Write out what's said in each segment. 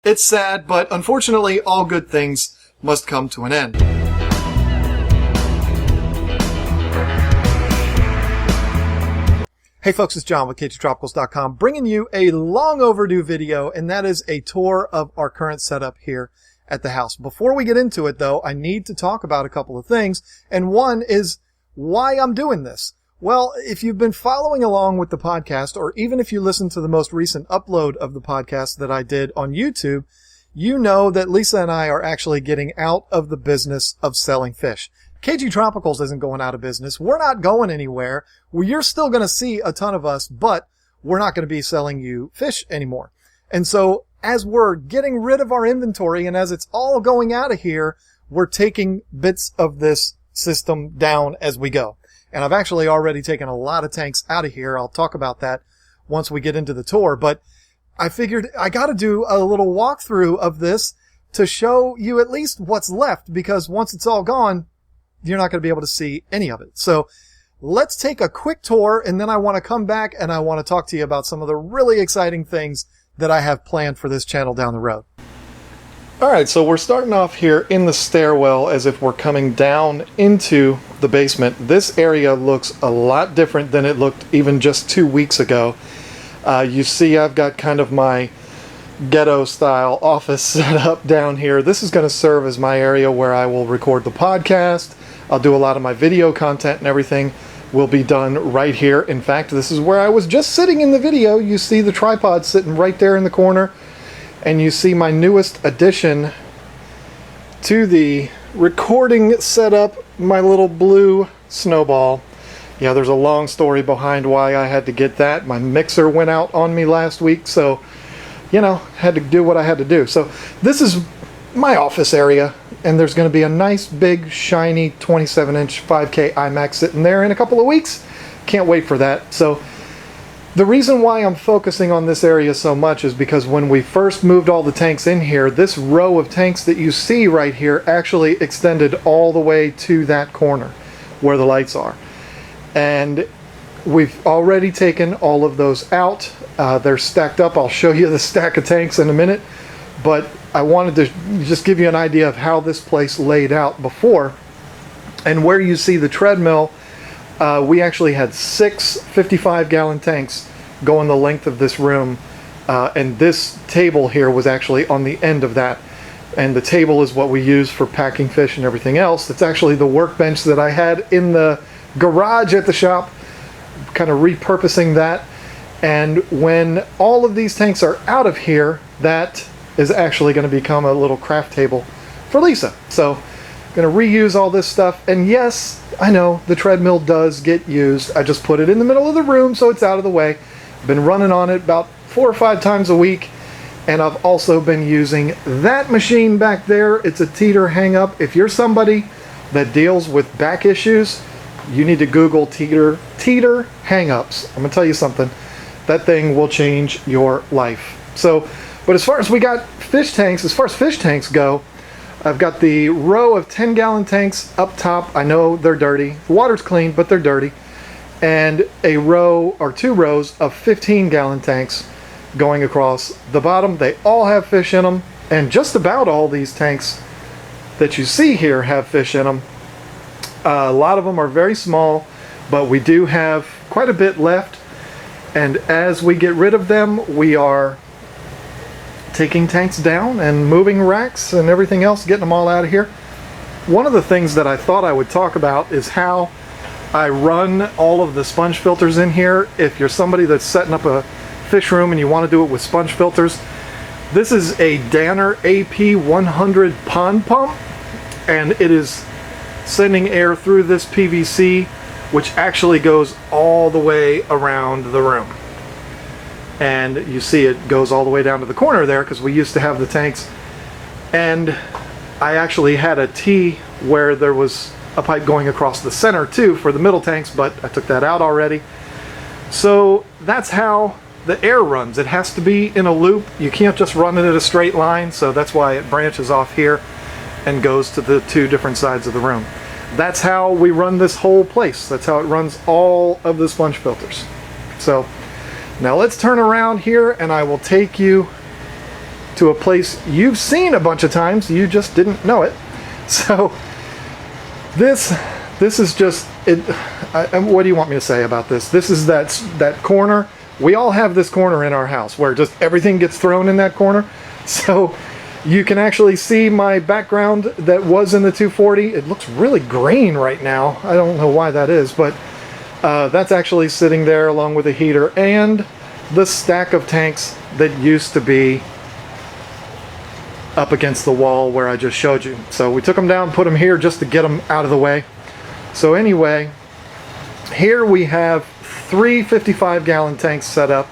It's sad, but unfortunately all good things must come to an end. Hey folks, it's John with KGTropicals.com bringing you a long overdue video, and that is a tour of our current setup here at the house. Before we get into it though, I need to talk about a couple of things, and one is why I'm doing this. Well, if you've been following along with the podcast, or even if you listen to the most recent upload of the podcast that I did on YouTube, you know that Lisa and I are actually getting out of the business of selling fish. KGTropicals isn't going out of business. We're not going anywhere. You're still going to see a ton of us, but we're not going to be selling you fish anymore. And so as we're getting rid of our inventory and as it's all going out of here, we're taking bits of this system down as we go. And I've actually already taken a lot of tanks out of here. I'll talk about that once we get into the tour. But I figured I got to do a little walkthrough of this to show you at least what's left, because once it's all gone, you're not going to be able to see any of it. So let's take a quick tour, and then I want to come back and I want to talk to you about some of the really exciting things that I have planned for this channel down the road. Alright, so we're starting off here in the stairwell as if we're coming down into the basement. This area looks a lot different than it looked even just 2 weeks ago. You see I've got kind of my ghetto style office set up down here. This is going to serve as my area where I will record the podcast. I'll do a lot of my video content, and everything will be done right here. In fact, this is where I was just sitting in the video. You see the tripod sitting right there in the corner. And you see my newest addition to the recording setup, my little blue snowball. Yeah, there's a long story behind why I had to get that. My mixer went out on me last week, so, you know, had to do what I had to do. So this is my office area, and there's going to be a nice, big, shiny 27-inch 5K iMac sitting there in a couple of weeks. Can't wait for that. So the reason why I'm focusing on this area so much is because when we first moved all the tanks in here, this row of tanks that you see right here actually extended all the way to that corner where the lights are. And we've already taken all of those out. They're stacked up. I'll show you the stack of tanks in a minute. But I wanted to just give you an idea of how this place laid out before. And where you see the treadmill, we actually had 6 55-gallon tanks going the length of this room, and this table here was actually on the end of that. And the table is what we use for packing fish and everything else. It's actually the workbench that I had in the garage at the shop, kind of repurposing that. And when all of these tanks are out of here, that is actually going to become a little craft table for Lisa. So going to reuse all this stuff. And yes, I know the treadmill does get used. I just put it in the middle of the room so it's out of the way. I've been running on it about 4 or 5 times a week, and I've also been using that machine back there. It's a teeter hang up. If you're somebody that deals with back issues, you need to Google teeter hang ups. I'm gonna tell you something, that thing will change your life. So, but as far as fish tanks go, I've got the row of 10-gallon tanks up top. I know they're dirty. The water's clean, but they're dirty. And a row or 2 rows of 15-gallon tanks going across the bottom. They all have fish in them, and just about all these tanks that you see here have fish in them. A lot of them are very small, but we do have quite a bit left. And as we get rid of them, we are taking tanks down and moving racks and everything else, getting them all out of here. One of the things that I thought I would talk about is how I run all of the sponge filters in here. If you're somebody that's setting up a fish room and you want to do it with sponge filters, this is a Danner AP100 pond pump, and it is sending air through this PVC, which actually goes all the way around the room. And you see it goes all the way down to the corner there, because we used to have the tanks, and I actually had a T where there was a pipe going across the center too for the middle tanks, but I took that out already. So that's how the air runs. It has to be in a loop. You can't just run it in a straight line, so that's why it branches off here and goes to the 2 different sides of the room. That's how we run this whole place. That's how it runs all of the sponge filters. So now let's turn around here and I will take you to a place you've seen a bunch of times, you just didn't know it. So this is just it. What do you want me to say about this? This is that corner. We all have this corner in our house where just everything gets thrown in that corner. So you can actually see my background that was in the 240. It looks really green right now. I don't know why that is, but that's actually sitting there along with a heater and the stack of tanks that used to be up against the wall where I just showed you. So we took them down, put them here just to get them out of the way. So anyway, here we have 3 55-gallon tanks set up.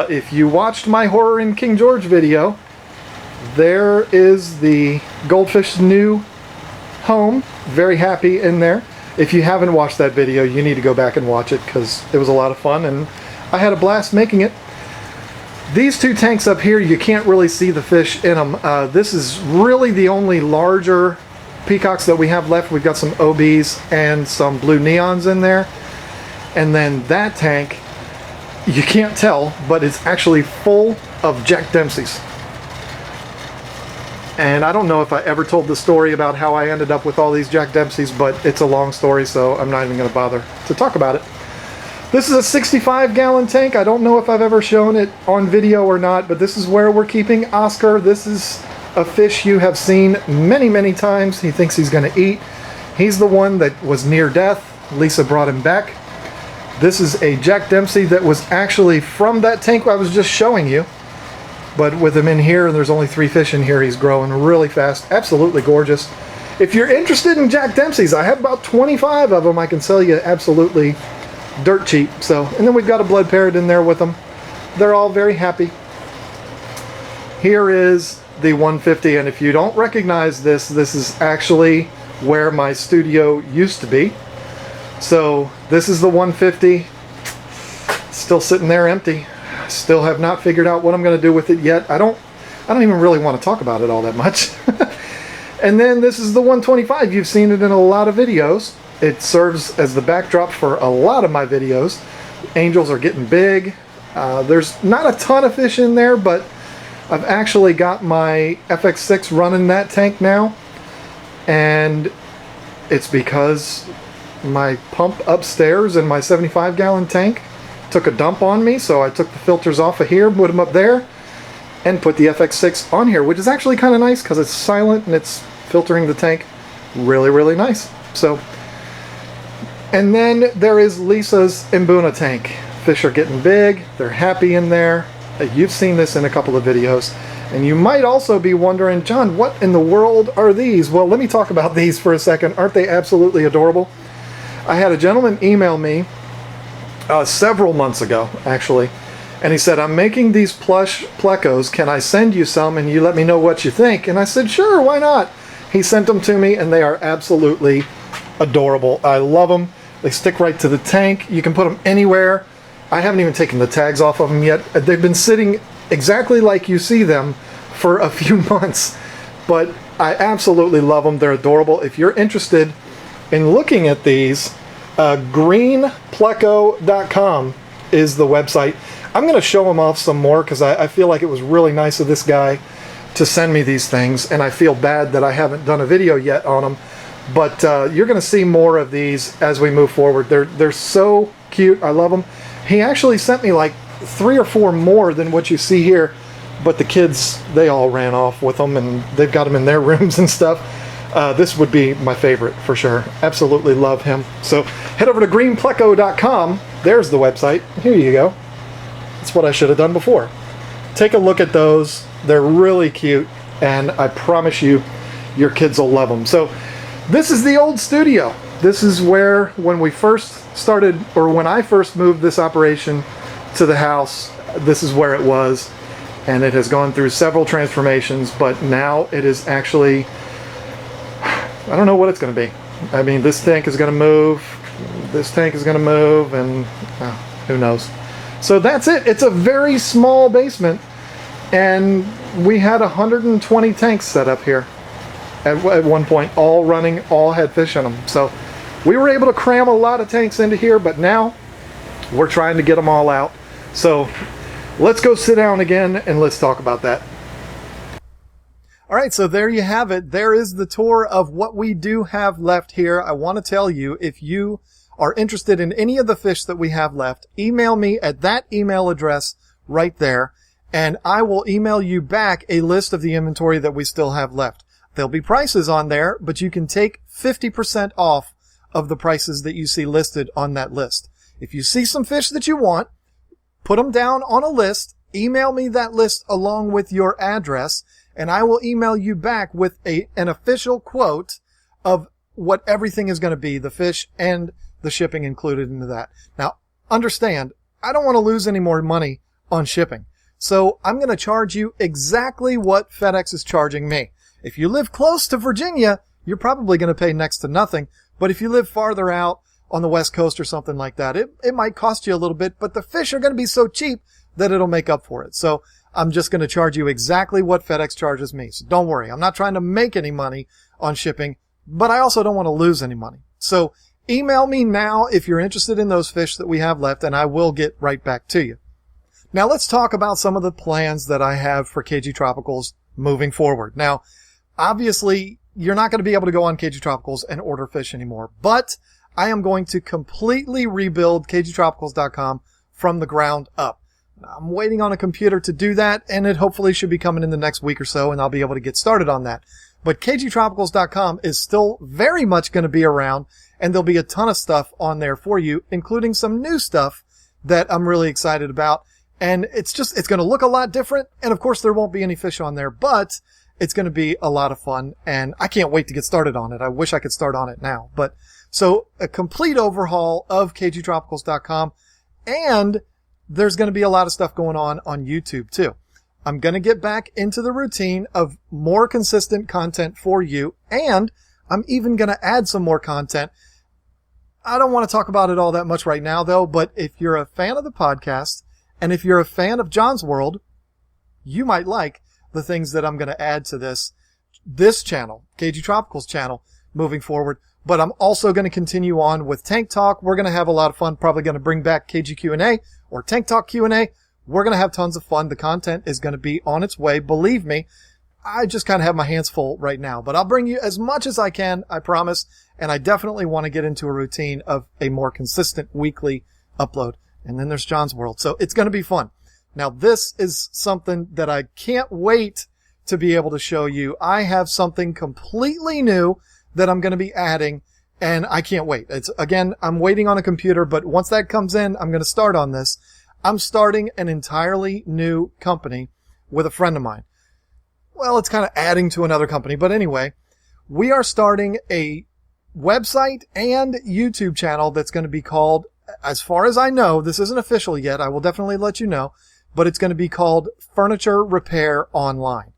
If you watched my Horror in King George video, there is the Goldfish's new home. Very happy in there. If you haven't watched that video, you need to go back and watch it because it was a lot of fun and I had a blast making it. These 2 tanks up here, you can't really see the fish in them. This is really the only larger peacocks that we have left. We've got some OBs and some blue neons in there. And then that tank, you can't tell, but it's actually full of Jack Dempsey's. And I don't know if I ever told the story about how I ended up with all these Jack Dempsey's, but it's a long story, so I'm not even going to bother to talk about it. This is a 65-gallon tank. I don't know if I've ever shown it on video or not, but this is where we're keeping Oscar. This is a fish you have seen many, many times. He thinks he's going to eat. He's the one that was near death. Lisa brought him back. This is a Jack Dempsey that was actually from that tank I was just showing you. But with him in here, and there's only 3 fish in here, he's growing really fast. Absolutely gorgeous. If you're interested in Jack Dempsey's, I have about 25 of them I can sell you absolutely dirt cheap. So, and then we've got a blood parrot in there with them. They're all very happy. Here is the 150, and if you don't recognize this, this is actually where my studio used to be. So this is the 150, still sitting there empty. Still have not figured out what I'm going to do with it yet. I don't even really want to talk about it all that much. And then this is the 125. You've seen it in a lot of videos. It serves as the backdrop for a lot of my videos. Angels are getting big. There's not a ton of fish in there, but I've actually got my FX6 running that tank now. And it's because my pump upstairs in my 75-gallon tank took a dump on me, so I took the filters off of here, put them up there, and put the FX6 on here, which is actually kind of nice because it's silent and it's filtering the tank really, really nice. So, and then there is Lisa's Mbuna tank. Fish are getting big, they're happy in there. You've seen this in a couple of videos. And you might also be wondering, John, what in the world are these? Well, let me talk about these for a second. Aren't they absolutely adorable? I had a gentleman email me several months ago, actually, and he said, I'm making these plush plecos. Can I send you some and you let me know what you think? And I said, sure, why not? He sent them to me, and they are absolutely adorable. I love them. They stick right to the tank. You can put them anywhere. I haven't even taken the tags off of them yet. They've been sitting exactly like you see them for a few months, but I absolutely love them. They're adorable. If you're interested in looking at these, greenpleco.com is the website. I'm going to show them off some more because I feel like it was really nice of this guy to send me these things, and I feel bad that I haven't done a video yet on them. But you're going to see more of these as we move forward. They're so cute. I love them. He actually sent me like 3 or 4 more than what you see here, but the kids, they all ran off with them, and they've got them in their rooms and stuff. This would be my favorite for sure. Absolutely love him. So head over to greenpleco.com. There's the website. Here you go. That's what I should have done before. Take a look at those. They're really cute, and I promise you, your kids will love them. So this is the old studio. This is where, when we first started, or when I first moved this operation to the house, this is where it was, and it has gone through several transformations, but now it is actually, I don't know what it's going to be. I mean, this tank is going to move, this tank is going to move, and who knows. So that's it. It's a very small basement, and we had 120 tanks set up here at one point, all running, all had fish in them. So we were able to cram a lot of tanks into here, but now we're trying to get them all out. So let's go sit down again and let's talk about that. All right, so there you have it. There is the tour of what we do have left here. I want to tell you, if you are interested in any of the fish that we have left, email me at that email address right there, and I will email you back a list of the inventory that we still have left. There'll be prices on there, but you can take 50% off of the prices that you see listed on that list. If you see some fish that you want, put them down on a list, email me that list along with your address, and I will email you back with an official quote of what everything is going to be, the fish and the shipping included into that. Now, understand, I don't want to lose any more money on shipping. So I'm going to charge you exactly what FedEx is charging me. If you live close to Virginia, you're probably going to pay next to nothing. But if you live farther out on the West Coast or something like that, it might cost you a little bit, but the fish are going to be so cheap that it'll make up for it. So I'm just going to charge you exactly what FedEx charges me. So don't worry. I'm not trying to make any money on shipping, but I also don't want to lose any money. So email me now if you're interested in those fish that we have left, and I will get right back to you. Now let's talk about some of the plans that I have for KG Tropicals moving forward. Now, obviously, you're not going to be able to go on KG Tropicals and order fish anymore, but I am going to completely rebuild KGTropicals.com from the ground up. I'm waiting on a computer to do that, and it hopefully should be coming in the next week or so, and I'll be able to get started on that. But KGTropicals.com is still very much going to be around, and there'll be a ton of stuff on there for you, including some new stuff that I'm really excited about. And it's going to look a lot different, and of course there won't be any fish on there, but it's going to be a lot of fun, and I can't wait to get started on it. I wish I could start on it now. But so a complete overhaul of KGTropicals.com, and there's going to be a lot of stuff going on YouTube too. I'm going to get back into the routine of more consistent content for you, and I'm even going to add some more content. I don't want to talk about it all that much right now though, but if you're a fan of the podcast, and if you're a fan of John's World, you might like the things that I'm going to add to this channel, KG Tropicals channel, moving forward. But I'm also going to continue on with Tank Talk. We're going to have a lot of fun. Probably going to bring back KG Q&A or Tank Talk Q&A. We're going to have tons of fun. The content is going to be on its way. Believe me, I just kind of have my hands full right now. But I'll bring you as much as I can, I promise. And I definitely want to get into a routine of a more consistent weekly upload. And then there's John's World. So it's going to be fun. Now, this is something that I can't wait to be able to show you. I have something completely new that I'm going to be adding, and I can't wait. Again, I'm waiting on a computer, but once that comes in, I'm going to start on this. I'm starting an entirely new company with a friend of mine. Well, it's kind of adding to another company, but anyway, we are starting a website and YouTube channel that's going to be called, as far as I know, this isn't official yet, I will definitely let you know, but it's going to be called Furniture Repair Online.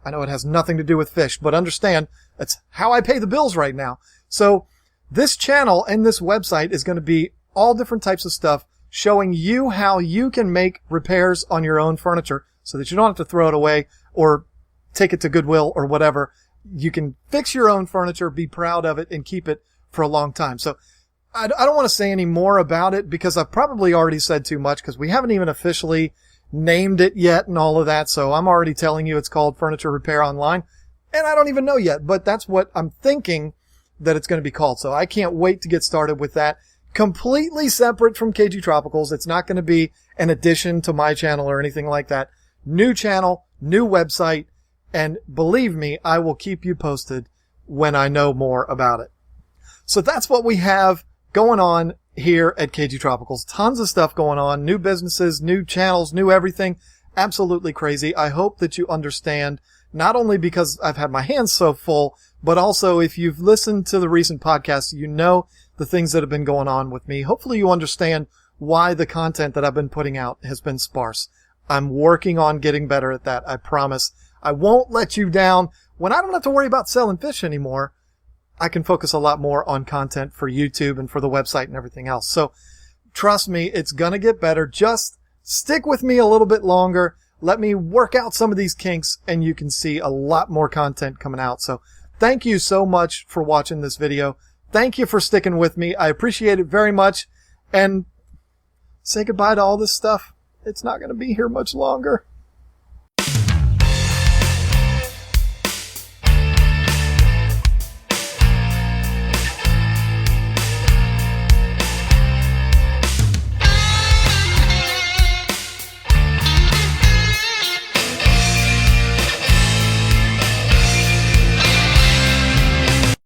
I know it has nothing to do with fish, but understand that's how I pay the bills right now. So this channel and this website is going to be all different types of stuff showing you how you can make repairs on your own furniture so that you don't have to throw it away or take it to Goodwill or whatever. You can fix your own furniture, be proud of it, and keep it for a long time. So I don't want to say any more about it because I've probably already said too much because we haven't even officially named it yet and all of that. So I'm already telling you it's called Furniture Repair Online, and I don't even know yet, but that's what I'm thinking that it's going to be called. So I can't wait to get started with that. Completely separate from KG Tropicals. It's not going to be an addition to my channel or anything like that. New channel, new website, and believe me, I will keep you posted when I know more about it. So that's what we have going on here at KG Tropicals. Tons of stuff going on. New businesses, new channels, new everything. Absolutely crazy. I hope that you understand, not only because I've had my hands so full, but also if you've listened to the recent podcasts, you know the things that have been going on with me. Hopefully you understand why the content that I've been putting out has been sparse. I'm working on getting better at that. I promise. I won't let you down. When I don't have to worry about selling fish anymore, I can focus a lot more on content for YouTube and for the website and everything else. So trust me, it's going to get better. Just stick with me a little bit longer. Let me work out some of these kinks and you can see a lot more content coming out. So thank you so much for watching this video. Thank you for sticking with me. I appreciate it very much. And say goodbye to all this stuff. It's not going to be here much longer.